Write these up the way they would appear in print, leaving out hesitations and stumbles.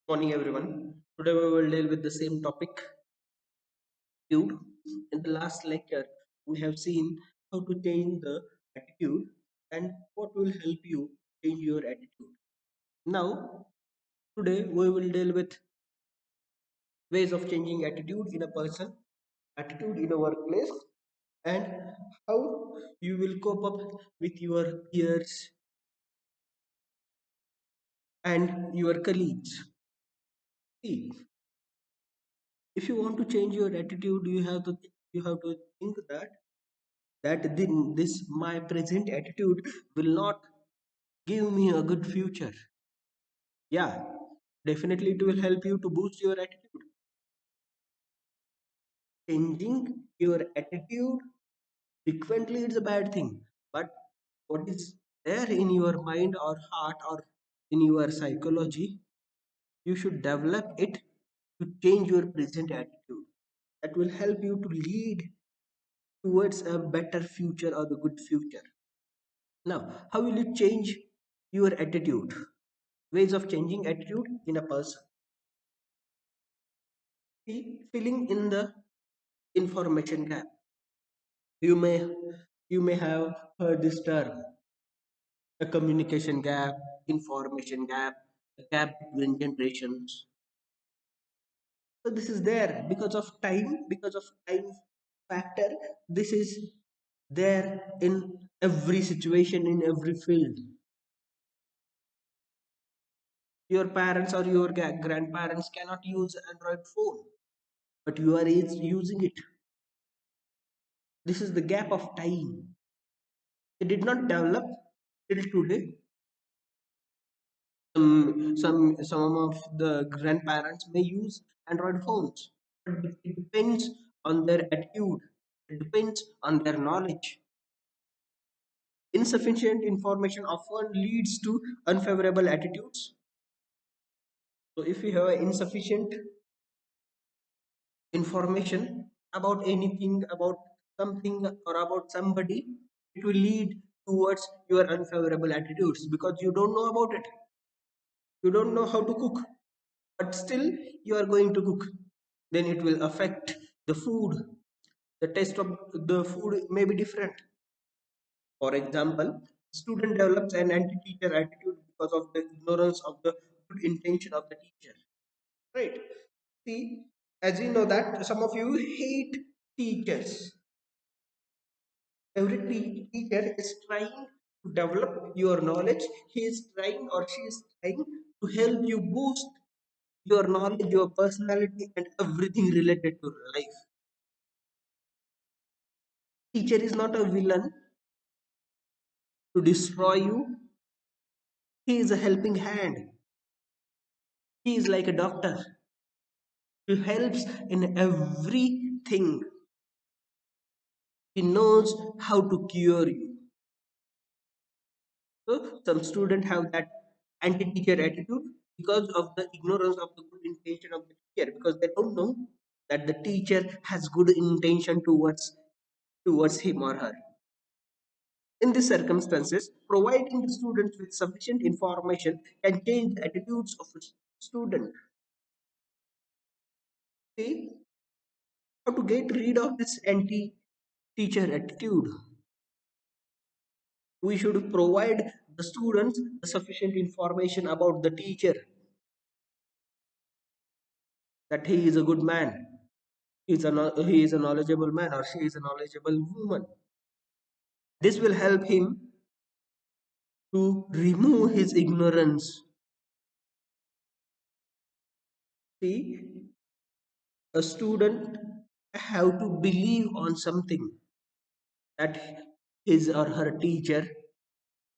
Morning, everyone. Today we will deal with the same topic, attitude. In the last lecture, we have seen how to change the attitude and what will help you change your attitude. Now, today we will deal with ways of changing attitude in a person, attitude in a workplace, and how you will cope up with your peers and your colleagues. See, if you want to change your attitude, you have to think that this my present attitude will not give me a good future. Yeah, definitely it will help you to boost your attitude. Changing your attitude frequently is a bad thing, but what is there in your mind or heart or in your psychology, you should develop it to change your present attitude. That will help you to lead towards a better future or the good future. Now, how will you change your attitude? Ways of changing attitude in a person. Filling in the information gap. You may you may have heard this term, a communication gap, information gap, a gap between generations. So this is there because of time factor. This is there in every situation, in every field. Your parents or your grandparents cannot use Android phone, but you are using it. This is the gap of time. It did not develop till today. Some of the grandparents may use Android phones, but it depends on their attitude. It depends on their knowledge. Insufficient information often leads to unfavorable attitudes. So if you have insufficient information about anything, about something, or about somebody, it will lead towards your unfavorable attitudes because you don't know about it. You don't know how to cook, but still you are going to cook. Then it will affect the food. The taste of the food may be different. For example, student develops an anti-teacher attitude because of the ignorance of the good intention of the teacher. Right? See, as you know that some of you hate teachers. Every teacher is trying to develop your knowledge. He is trying or she is trying to help you boost your knowledge, your personality, and everything related to life. Teacher is not a villain to destroy you. He is a helping hand. He is like a doctor. He helps in everything. He knows how to cure you. So some students have that anti-teacher attitude because of the ignorance of the good intention of the teacher, because they don't know that the teacher has good intention towards him or her. In these circumstances, providing the students with sufficient information can change the attitudes of a student. See, how to get rid of this anti-teacher attitude? We should provide the students the sufficient information about the teacher, that he is a good man, he is a knowledgeable man, or she is a knowledgeable woman. This will help him to remove his ignorance. See, a student have to believe on something that his or her teacher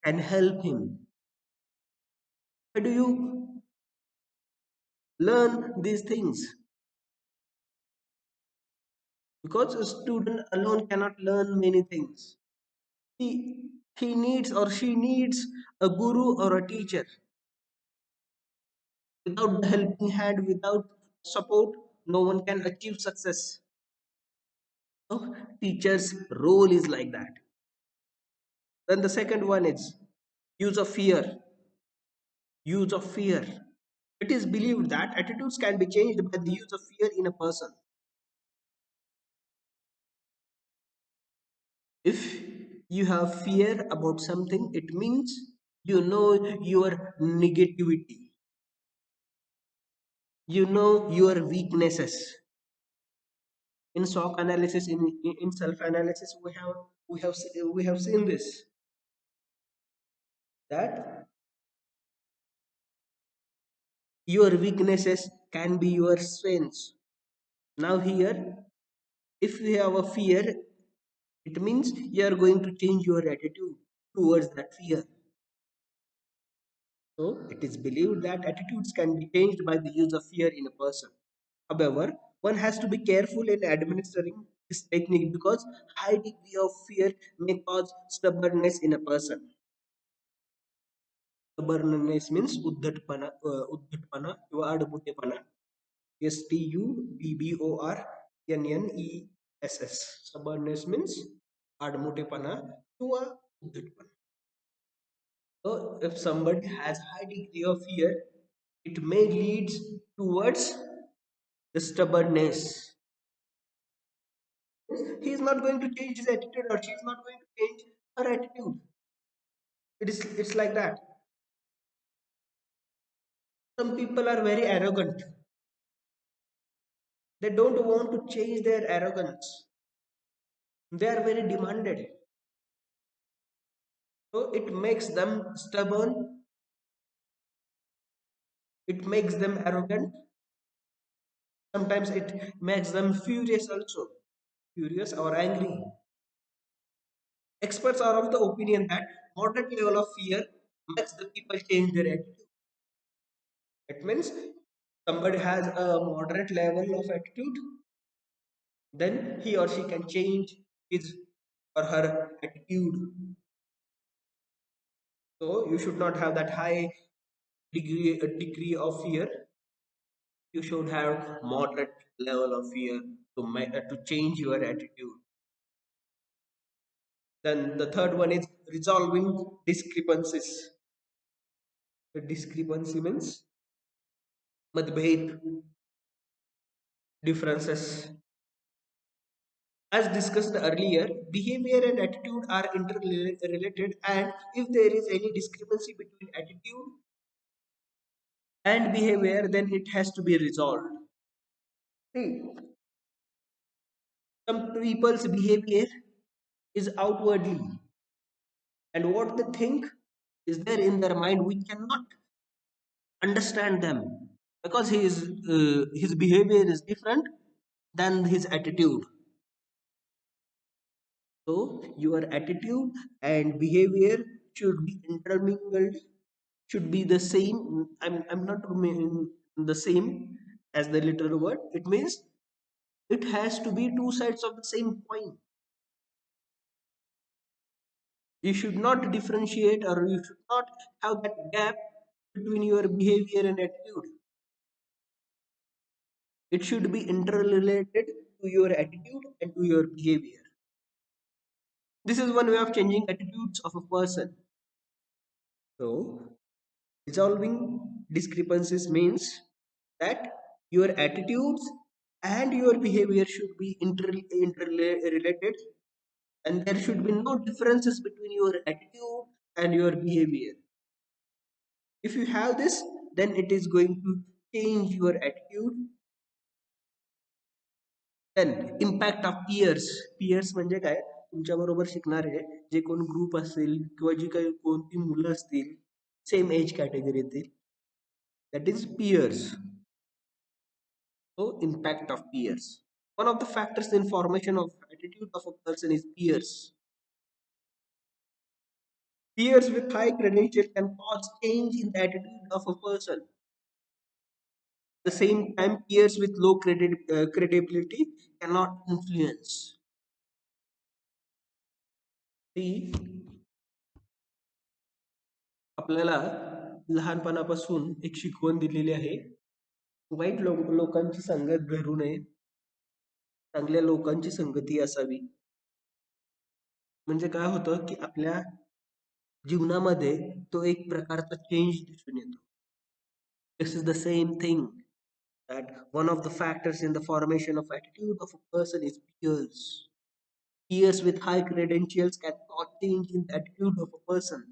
can help him. How do you learn these things? Because a student alone cannot learn many things. He needs or she needs a guru or a teacher. Without the helping hand, without support, no one can achieve success. So, teacher's role is like that. Then the second one is use of fear. Use of fear. It is believed that attitudes can be changed by the use of fear in a person. If you have fear about something, it means you know your negativity, you know your weaknesses. In SOC analysis, in self analysis, we have seen this, that your weaknesses can be your strengths. Now here, if you have a fear, it means you are going to change your attitude towards that fear. So it is believed that attitudes can be changed by the use of fear in a person. However, one has to be careful in administering this technique because high degree of fear may cause stubbornness in a person. Stubbornness means उद्धटपणा किंवा आडमुठेपणा. STUBBORNNESS. Stubbornness means आडमुठेपणा किंवा उद्धटपणा. So if somebody has high degree of fear, it may lead towards the stubbornness. He is not going to change his attitude, or she is not going to change her attitude. It's like that. Some people are very arrogant. They don't want to change their arrogance. They are very demanded. So it makes them stubborn, it makes them arrogant. Sometimes it makes them furious also. Furious or angry. Experts are of the opinion that moderate level of fear makes the people change their attitude. It means somebody has a moderate level of attitude, then he or she can change his or her attitude. So you should not have that high degree of fear. You should have moderate level of fear to change your attitude. Then the third one is resolving discrepancies. The discrepancy means मतभेद, differences. As discussed earlier, behavior and attitude are interrelated, and if there is any discrepancy between attitude and behavior, then it has to be resolved. See, some people's behavior is outwardly, and what they think is there in their mind. We cannot understand them because his behavior is different than his attitude. So your attitude and behavior should be intermingled, should be the same. I'm not meaning the same as the literal word. It means it has to be two sides of the same coin. You should not differentiate, or you should not have that gap between your behavior and attitude. It should be interrelated to your attitude and to your behavior. This is one way of changing attitudes of a person. So, resolving discrepancies means that your attitudes and your behavior should be interrelated, and there should be no differences between your attitude and your behavior. If you have this, then it is going to change your attitude. Then impact of peers म्हणजे काय, तुमच्या बरोबर शिकणारे जे कोण group असेल किंवा जी काही कोणती मुलं असतील सेम एज कॅटेगरीतील, that is peers. So impact of peers, one of the factors in formation of attitude of a person is peers. Peers with high credential can cause change in the attitude of a person. At the same time, peers with low credibility cannot influence. See, आपल्याला लहानपणापासून एक शिकवण दिलेली आहे, white लोकांची संगत धरू नये, चांगल्या लोकांची संगती असावी. म्हणजे काय होतं की आपल्या जीवनामध्ये तो एक प्रकारचा चेंज दिसून येतो. This is the same thing, that one of the factors in the formation of attitude of a person is peers. Peers with high credentials can cause change in the attitude of a person.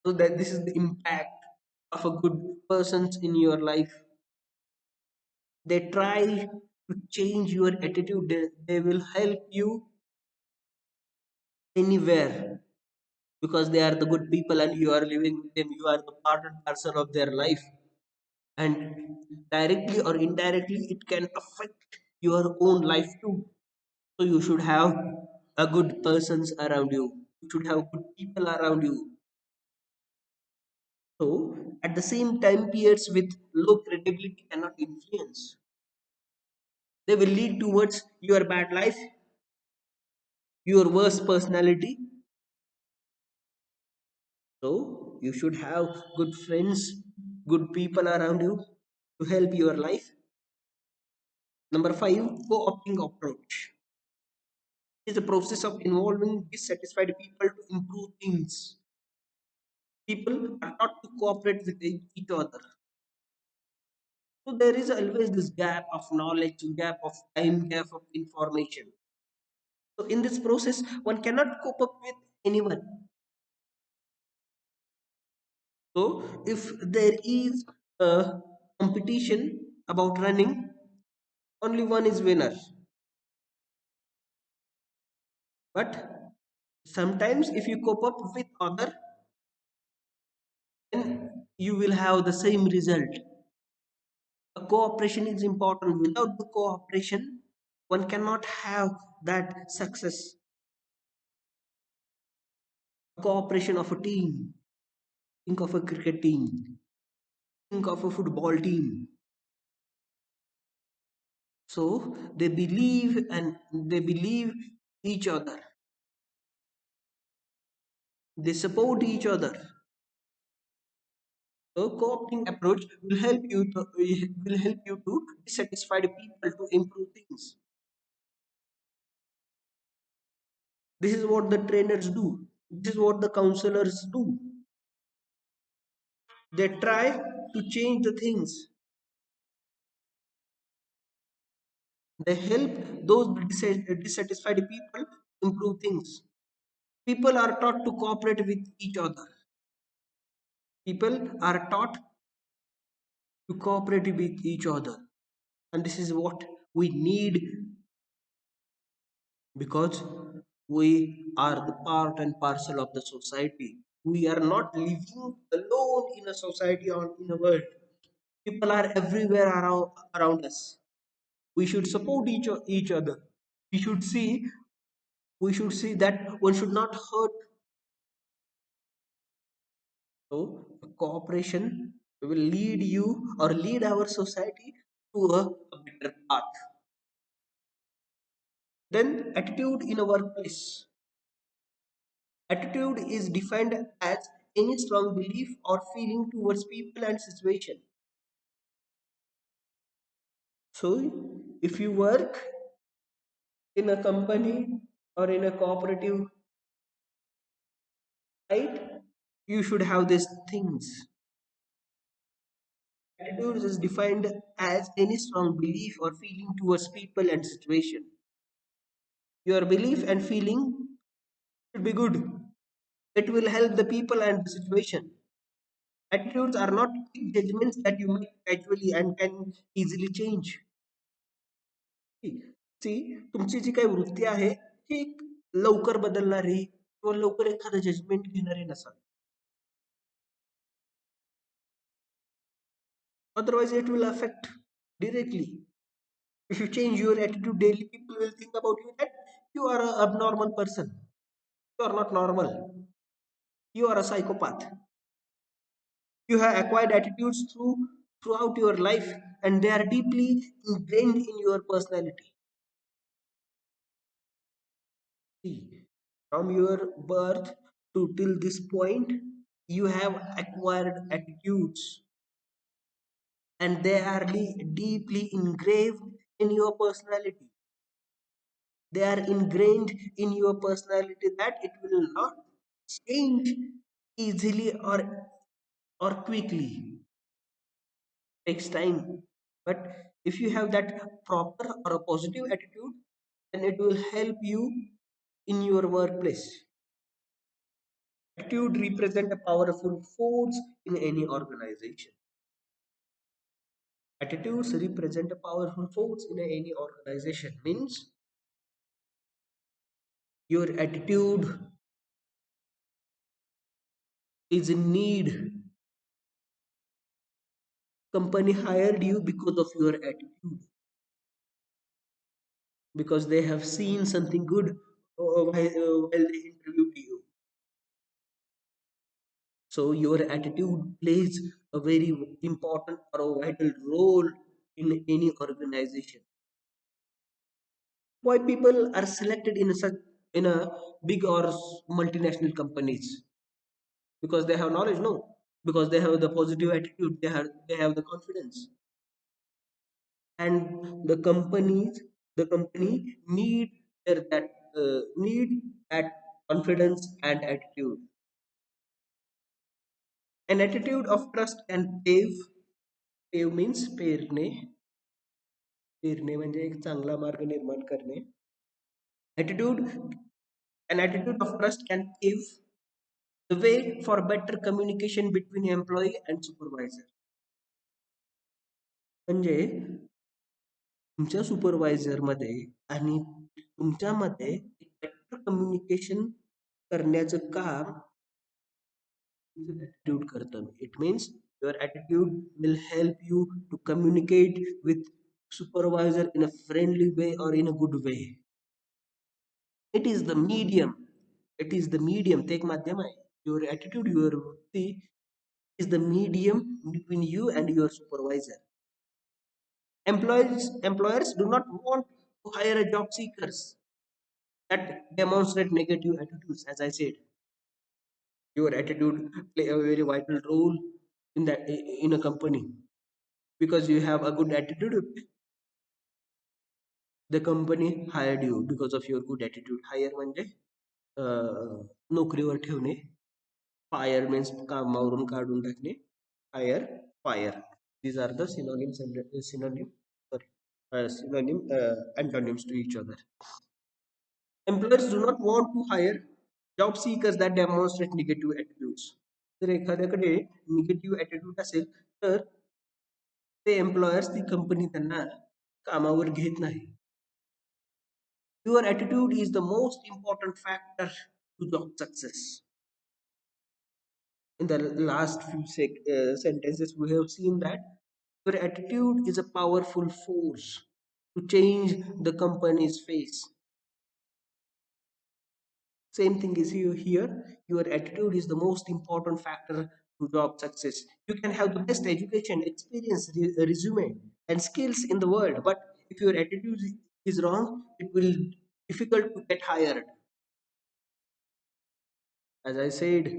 So that this is the impact of a good persons in your life. They try to change your attitude. They will help you anywhere because they are the good people and you are living with them. You are the part and parcel of their life. And directly or indirectly, it can affect your own life too. So you should have a good persons around you. You should have good people around you. So at the same time, peers with low credibility cannot influence. They will lead towards your bad life, your worst personality. So you should have good friends, good people around you to help your life. Number five, co-opting approach is the process of involving dissatisfied people to improve things. People are taught to cooperate with each other. So there is always this gap of knowledge, gap of time, gap of information. So in this process, one cannot cope up with anyone. So if there is a competition about running, only one is winner. But sometimes if you cope up with other, then you will have the same result. A cooperation is important. Without the cooperation, one cannot have that success. Cooperation of a team. Think of a cricket team. Think of a football team. So they believe each other. They support each other. A co-opting approach will help you to dissatisfied people to improve things. This is what the trainers do. This is what the counselors do. They try to change the things. They help those dissatisfied people improve things. People are taught to cooperate with each other. People are taught to cooperate with each other. And this is what we need because we are the part and parcel of the society. We are not living alone in a society or in a world. People are everywhere around us. We should support each other. We should see we should see that one should not hurt. So cooperation will lead you or lead our society to a better path. Then attitude in a workplace. Attitude is defined as any strong belief or feeling towards people and situation. So, if you work in a company or in a cooperative, right, you should have these things. Attitude is defined as any strong belief or feeling towards people and situation. Your belief and feeling should be good. It will help the people and the situation. Attitudes are not quick judgments that you make casually and can easily change. ती तुमची जी काही वृत्ती आहे ही लवकर बदलणारी किंवा लवकर एखादं judgement घेणारी नसावी. Otherwise, it will affect directly. If you change your attitude daily, people will think about you that you are an abnormal person. You are not normal. You are a psychopath. You have acquired attitudes throughout your life, and they are deeply ingrained in your personality. See, from your birth to till this point, you have acquired attitudes, and they are deeply engraved in your personality. They are ingrained in your personality that it will not change easily or quickly. takes time. But if you have that proper or a positive attitude, then it will help you in your workplace. Attitude represent a powerful force in any organization. Attitudes represent a powerful force in any organization. Means your attitude is in need. Company hired you because of your attitude, because they have seen something good while they interviewed you. So your attitude plays a very important or a vital role in any organization. Why people are selected in such in a big or multinational companies? Because they have knowledge? No, because they have the positive attitude. They have the confidence, and the company need that confidence and attitude. An attitude of trust can pave means पेरणे म्हणजे एक चांगला मार्ग निर्माण करणे. Attitude, an attitude of trust can pave the way for better communication between employee and supervisor. म्हणजे तुमच्या supervisor मध्ये आणि तुमच्यामध्ये बेटर कम्युनिकेशन करण्याचं काम attitude करतं. It means your attitude will help you to communicate with supervisor in a friendly way or in a good way. It is the medium. It is the medium. Take madhyam hai. Your attitude, your vrutti is the medium between you and your supervisor. Employers do not want to hire a job seekers that demonstrate negative attitudes. As I said, your attitude play a very vital role in a company. Because you have a good attitude, the company hired you because of your good attitude. Hire म्हणजे नोकरीवर ठेवणे. Fire means कामावरून काढून टाकणे. Hire, fire. These are the synonyms and antonyms to each other. Employers do not want to hire job seekers that demonstrate negative attitudes. जर एखाद्याकडे negative attitude असेल तर ते एम्प्लॉयर्स ती कंपनी त्यांना कामावर घेत नाही. Your attitude is the most important factor to job success. In the last few sentences, we have seen that your attitude is a powerful force to change the company's face. Same thing is here. Your attitude is the most important factor to job success. You can have the best education, experience, resume, and skills in the world, but if your attitude is wrong, it will difficult to get hired. As I said,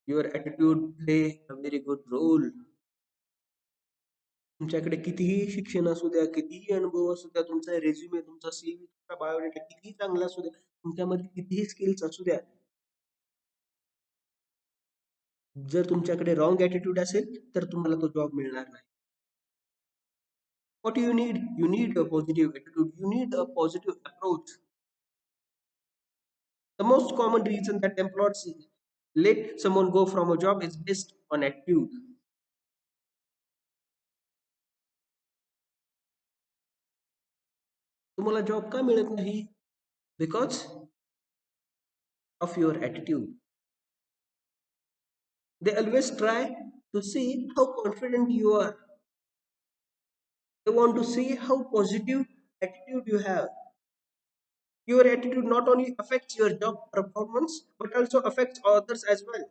your attitude play a very good role. तुमच्याकडे कितीही शिक्षण असू द्या, कितीही अनुभव असू द्या, तुमचा रेझ्युमे, तुमचा सीव्ही, तुमचा बायोडेटा कितीही चांगला असू द्या, तुमच्यामध्ये कितीही स्किल्स असू द्या, जर तुमच्याकडे रॉंग ॲटिट्यूड असेल तर तुम्हाला तो जॉब मिळणार नाही. What you need? You need a positive attitude. You need a positive approach. The most common reason that employers let someone go from a job is based on attitude. तुम्हाला job का मिळत नाही? Because of your attitude. They always try to see how confident you are. They want to see how positive attitude you have. Your attitude not only affects your job performance but also affects others as well.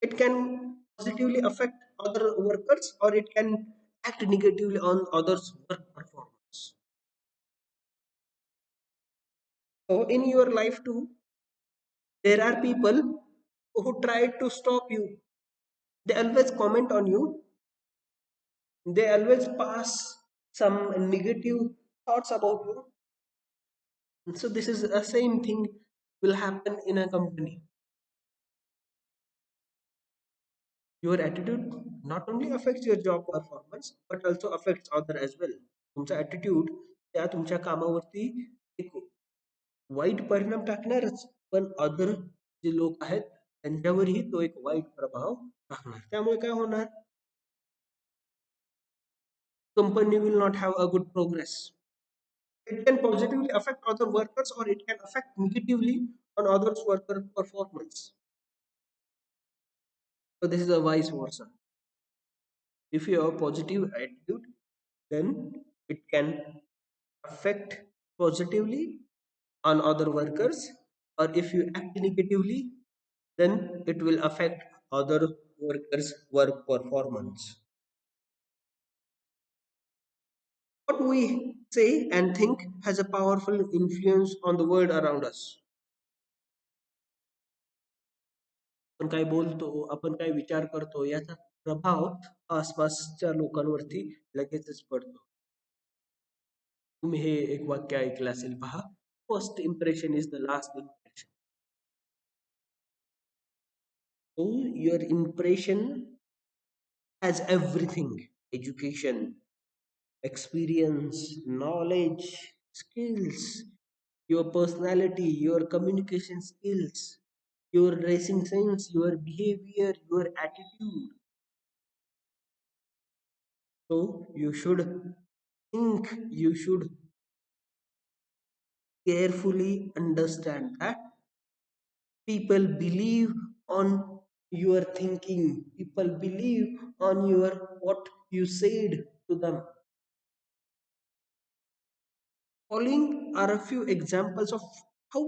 It can positively affect other workers or it can act negatively on others' work performance. So, in your life too, there are people who try to stop you. They always comment on you, they always pass some negative thoughts about you. So, this is the same thing will happen in a company. Your attitude not only affects your job performance but also affects other as well. तुमचा attitude त्या तुमच्या कामावरती एक white परिणाम टाकणारच, पण other जे लोक आहेत त्यांच्यावरही तो एक वाईट प्रभाव टाकणार. त्यामुळे काय होणार? Company will not have a good progress. It can positively affect other workers or it can affect negatively on others worker performance. So this is a vice versa. If you have a positive attitude, then it can affect positively on other workers, or if you act negatively, then it will affect other workers work performance. What we say and think has a powerful influence on the world around us. आपण काय बोलतो, आपण काय विचार करतो याचा प्रभाव आसपासच्या लोकांवरती लगेचच पडतो. तुम्ही हे एक वाक्य ऐकलं असेल पहा, first impression is the last impression. So your impression has everything: education, experience, knowledge, skills, your personality, your communication skills, your dressing sense, your behavior, your attitude. So you should think, you should carefully understand that people believe on your thinking, people believe on your what you said to them. Following are a few examples of how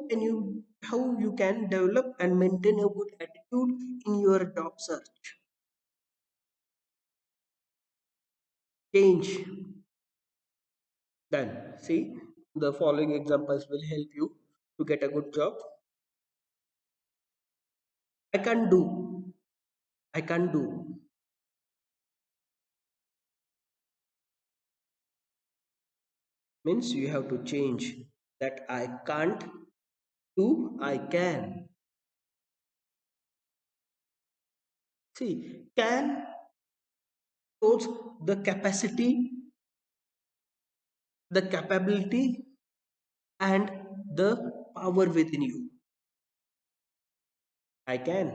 you can develop and maintain a good attitude in your job search. Change. Then see, the following examples will help you to get a good job. I can't do. I can't do means you have to change that I can't to I can. See, can shows the capacity, the capability, and the power within you. I can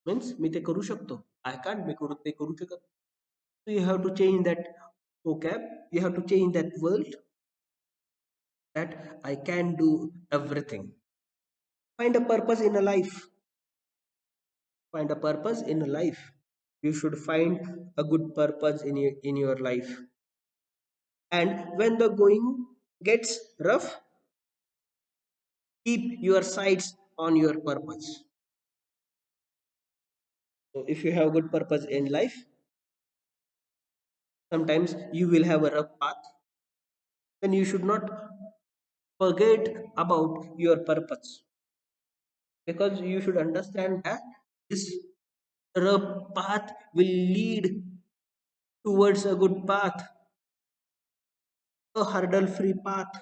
means मी ते करू शकतो. I can't मी करू ते करू शकत. So you have to change that vocab. You have to change that word that I can do everything. Find a purpose in a life. Find a purpose in a life. You should find a good purpose in your life. And when the going gets rough, keep your sights on your purpose. So if you have good purpose in life, sometimes you will have a rough path, then you should not forget about your purpose, because you should understand that this rough path will lead towards a good path, a hurdle free path.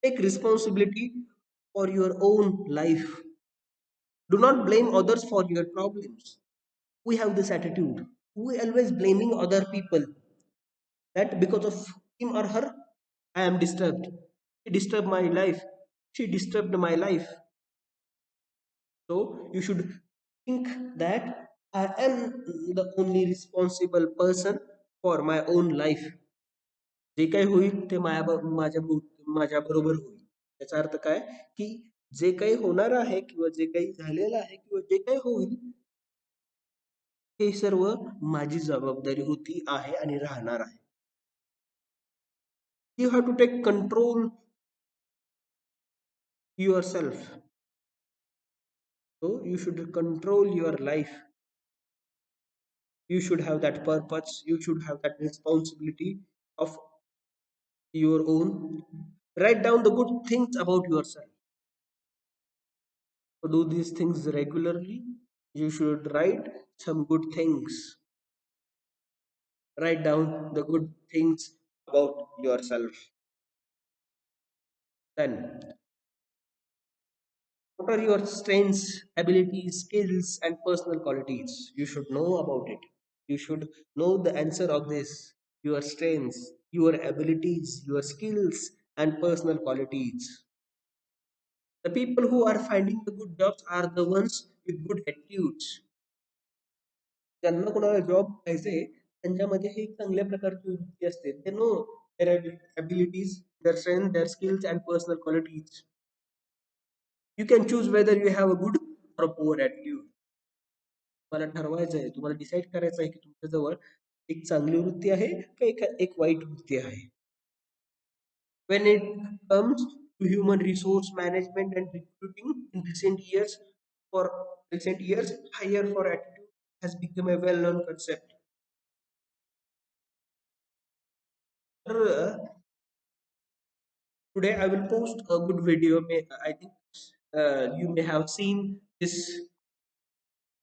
Take responsibility for your own life. Do not blame others for your problems. We have this attitude. We always blaming other people that because of him or her, I am disturbed. He disturbed my life. She disturbed my life. So you should think that I am the only responsible person for my own life. जे काही होईल ते माझ्या बरोबर होईल. याचा अर्थ काय की जे काही होणार आहे किंवा जे काही झालेलं आहे किंवा जे काही होईल हे सर्व माझी जबाबदारी होती आहे आणि राहणार आहे. You have to take control yourself. So you should control your life. You should have that purpose. You should have that responsibility of your own. Write down the good things about yourself. So do these things regularly. You should write some good things. Write down the good things about yourself. Then What are your strengths, abilities, skills, and personal qualities? You should know about it. You should know the answer of this. Your strengths, your abilities, your skills, and personal qualities. The people who are finding the good jobs are the ones with good attitudes. ज्यांना कोणाला job पाहिजे त्यांच्यामध्ये हे एक चांगल्या प्रकारची वृत्ती असते. They know their abilities, their strength, their skills, and personal qualities. You can choose whether you have a good or a poor attitude. तुम्हाला ठरवायचं आहे, तुम्हाला डिसाईड करायचं आहे की तुमच्याजवळ एक चांगली वृत्ती आहे का एक वाईट वृत्ती आहे. When it comes to human resource management and recruiting in recent years, hire for attitude has become a well-known concept. तर today I will post a good video. I think you may have seen this.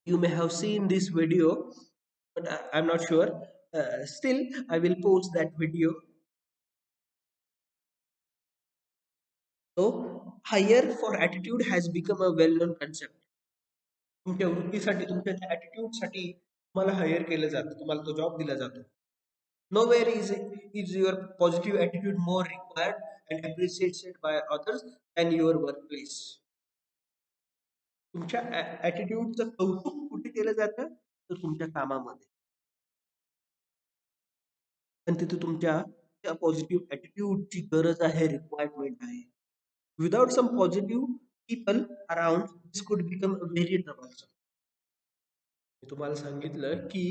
You may have seen this video, but I'm not sure. Still, I will post that video. So, hire for attitude has become a well-known concept. तुमच्या वृत्तीसाठी तुमच्या ॲटिट्यूडसाठी तुम्हाला higher केलं जातं, तुम्हाला तो job दिला जातो. Nowhere is your positive attitude more required and appreciated by others than your workplace. तुमच्या ॲटिट्यूडचं कौतुक कुठे केलं जातं तर तुमच्या कामामध्ये. आणि तिथे तुमच्या त्या पॉझिटिव्ह ॲटिट्यूडची गरज आहे, रिक्वायरमेंट आहे. Without some positive people around this could become very troublesome. मी तुम्हाला सांगितलं की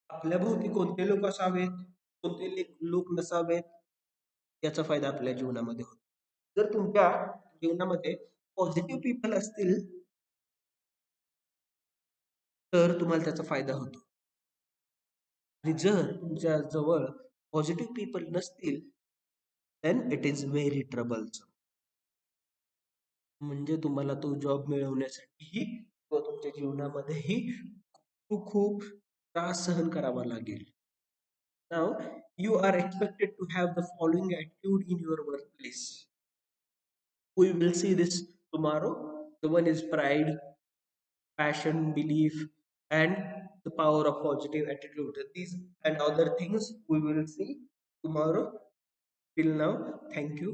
आपल्या भोवती कोणते लोक असावेत, कोणते लोक नसावेत, याचा फायदा आपल्या जीवनामध्ये होतो. जर तुमच्या जीवनामध्ये पॉझिटिव्ह पीपल असतील तर तुम्हाला त्याचा फायदा होतो. आणि जर तुमच्या जवळ पॉझिटिव्ह पीपल नसतील then it is very troublesome. म्हणजे तुम्हाला तो जॉब मिळवण्यासाठीही किंवा तुमच्या जीवनामध्येही खूप खूप त्रास सहन करावा लागेल. नाव you are expected to have the following attitude in your workplace. We will see this tomorrow. The one is pride, passion, belief, and the power of positive attitude. These and other things we will see tomorrow. Till now, thank you.